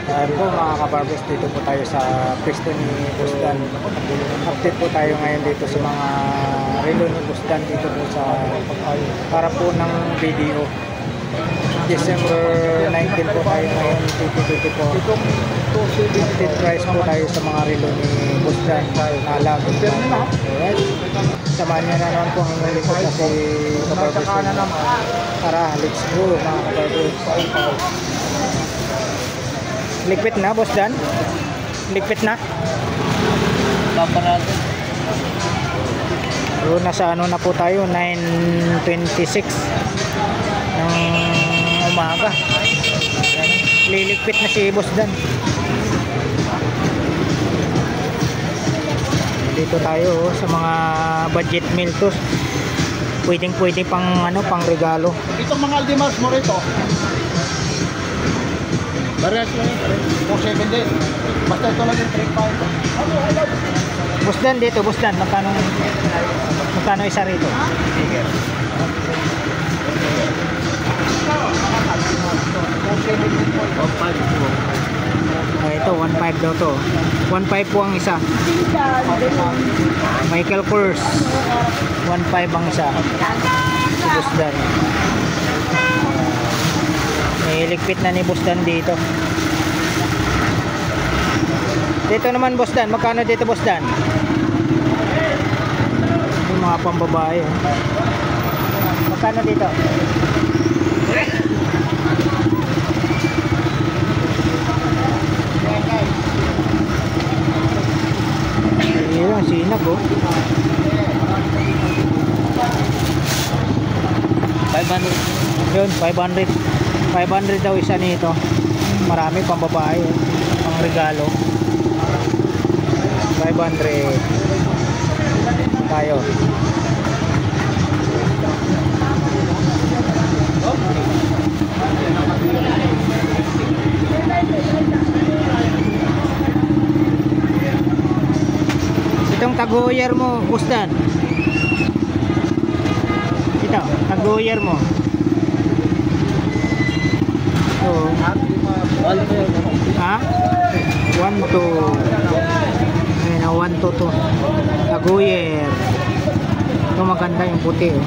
Ayan po mga kabarbers, dito po tayo sa pwesto ni Busdan. Update po tayo ngayon dito sa mga relo ni Busdan dito po sa para po ng video. December 19 po tayo ngayon, 2024. Update price po tayo sa mga relo ni Busdan na alam. Alright. Samahan nyo na naman po ang likod na si kabarbers. Tara, let's go mga kabarbers. Ligpit na, Boss Dan? Ligpit na? Papa natin. So, nasa ano na po tayo, 9:26 ng umaga. Liligpit na si Boss Dan. Dito tayo sa mga budget meal to. Pwedeng-pwede pang ano, pang regalo. Itong mga Aldimars mo rito. Parehas lang yun. 4.7 din. Basta ito lang yung 3.5. Boss Dan dito, Boss Dan, magkano isa rito? Sige. Ito, 1.5 daw to. 1.5 po ang isa. Michael Kors. 1.5 ang isa. Si Boss Dan. May ligpit na ni Boss Dan dito. Dito naman Boss Dan, magkano dito Boss Dan? Yung mga pambabae. Magkano dito? Ayun, sinag oh. 500. Yun, 500. 500 daw isa nito. Marami pang babae, pang regalo. 500 tayo. Itong tagoyer mo, Busdan. Ito, tagoyer mo. So, ha? 1 to 1 to 2 taguyer. Ito maganda yung puti oh.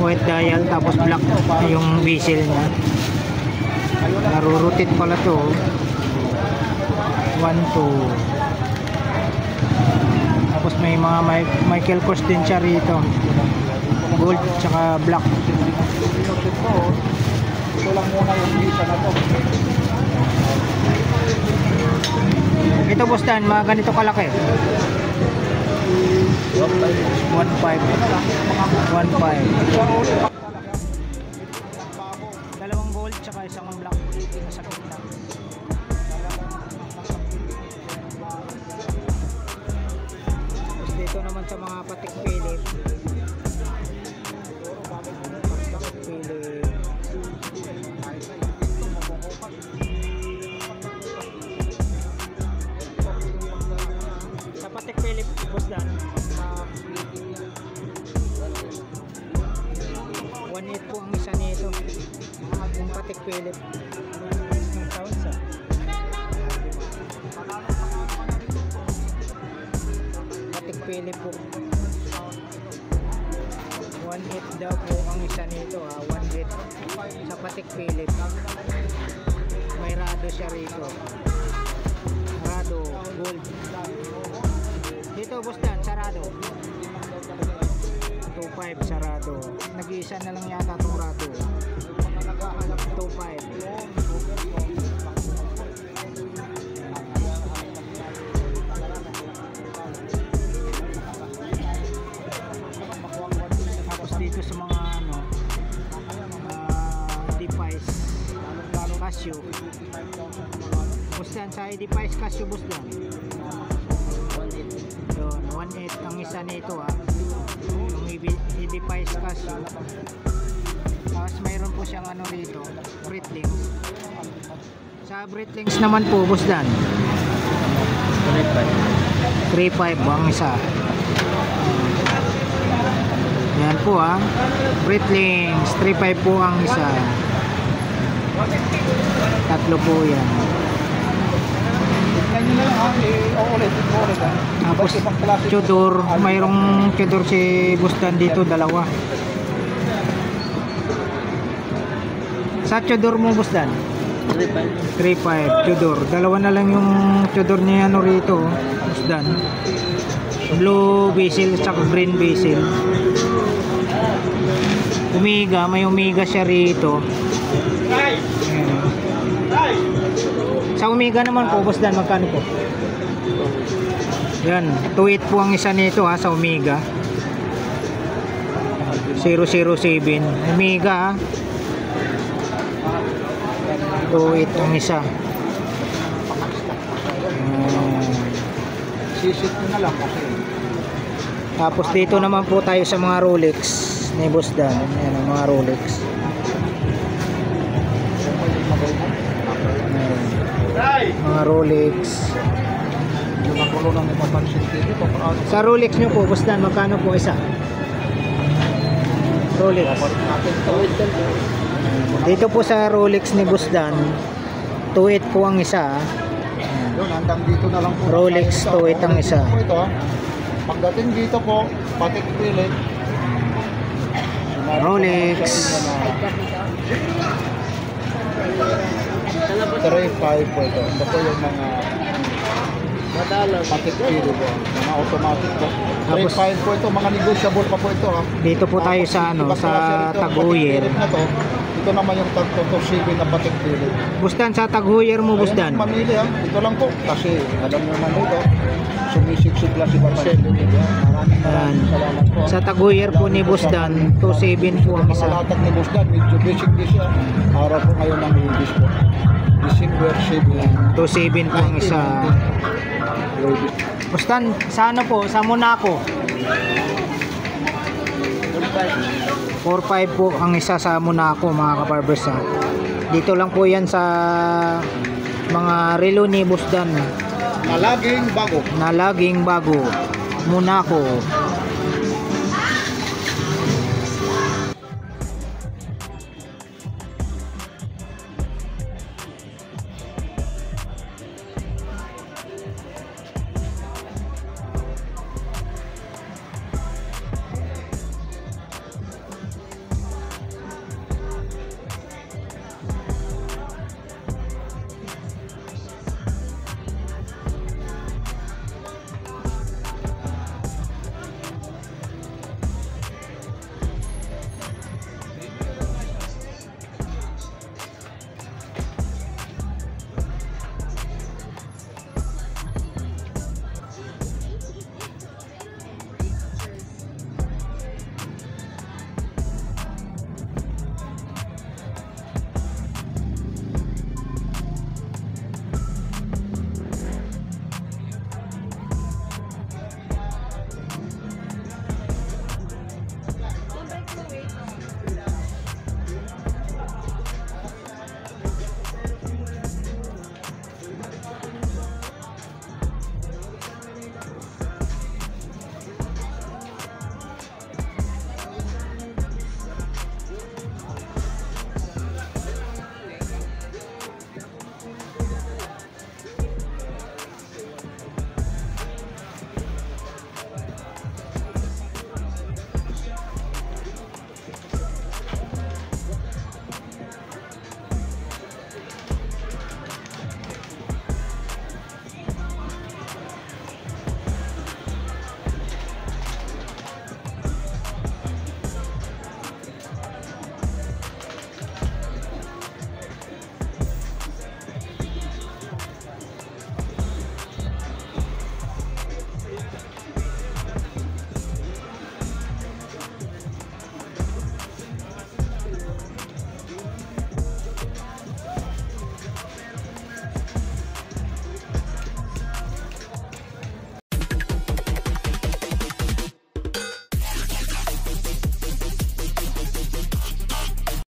White dial tapos black yung bezel nya. Narurutit pala to 1 to tapos may mga Michael Kors din siya rito, gold tsaka black. Ito lang muna yung visa na to. Ito Boss Dan, mga ganito kalaki. 1.5 dalawang gold tsaka isang black sa gitna. Tapos dito naman sa mga patik Philip. Sa patik Philip, Boss Dan, 1.8 po ang isa nito. Yung patik Philip. Yung sounds ah. Patik Philip po. 1.8 daw po ang isa nito ha. 1.8 sa patik Philip. May rado siya rito. Rado, gold. Dito Boss Dan, sarado. 2.5 sarado. Nag-iisa na lang yata itong rado. 2.5. Tapos dito sa mga ano, device Casio. Boss Dan, sa device Casio Boss Dan. Yun, 1.8 ang isa nito ah. Yung i-device Casio. Tapos mayroon po siyang ano rito, Breitling. Sa Breitling naman po, Boss Dan, 3.5 ang isa. Yan po Breithlings 3.5 po ang isa. Tatlo po yan. Tignan nyo na lang ulit Tapos Tudor, mayroong Tudor si Busdan dito, dalawa. Sa Tudor mo Busdan? 3.5 Tudor. Dalawa na lang yung Tudor niya rito, Busdan. Blue basil at green basil. Omega, may Omega siya rito. Ayan. Sa Omega naman po, Busdan, magkano po? Yan, 2.8 po ang isa nito sa Omega. 007 Omega 2.8 ang isa. Sisit ko na lang kasi. Tapos dito naman po tayo sa mga Rolex ni Busdan. Ayan ang mga Rolex. Ayan. Mga Rolex. Sa Rolex nyo po, Busdan, magkano po isa? Rolex. Dito po sa Rolex ni Busdan, 2.8 po ang isa. Yun, hanggang dito na lang po. Rolex 2.8 ang isa. Ito, pagdating dito po, Patek Philippe. Rolex 3.5 po ito. Ito po yung mga Patek Philippe po. Mga automatic po. 3.5 po ito. Mga negotiable pa po ito. Dito po tayo sa sa Taguyer. Ito naman yung Tag-27 na Patek Philippe. Busdan, sa Taguyer mo Busdan. Mamili Ito lang po. Kasi alam nyo naman ito. Sumisiksik lang si Patek Philippe. Ayan. Salamat po. Sa Taguyer po ni Busdan, 2.7 po ang isa. Makalatag ni Busdan. Medyo basic din siya. Araw po ngayon ng English po. December 7. 2.7 po ang isa. Busdan, sa ano po? Sa Monaco. 4.5 po ang isa sa Monaco, mga kabarbers Dito lang po yan sa mga relo ni Busdan Na laging bago. na laging bago. Monaco.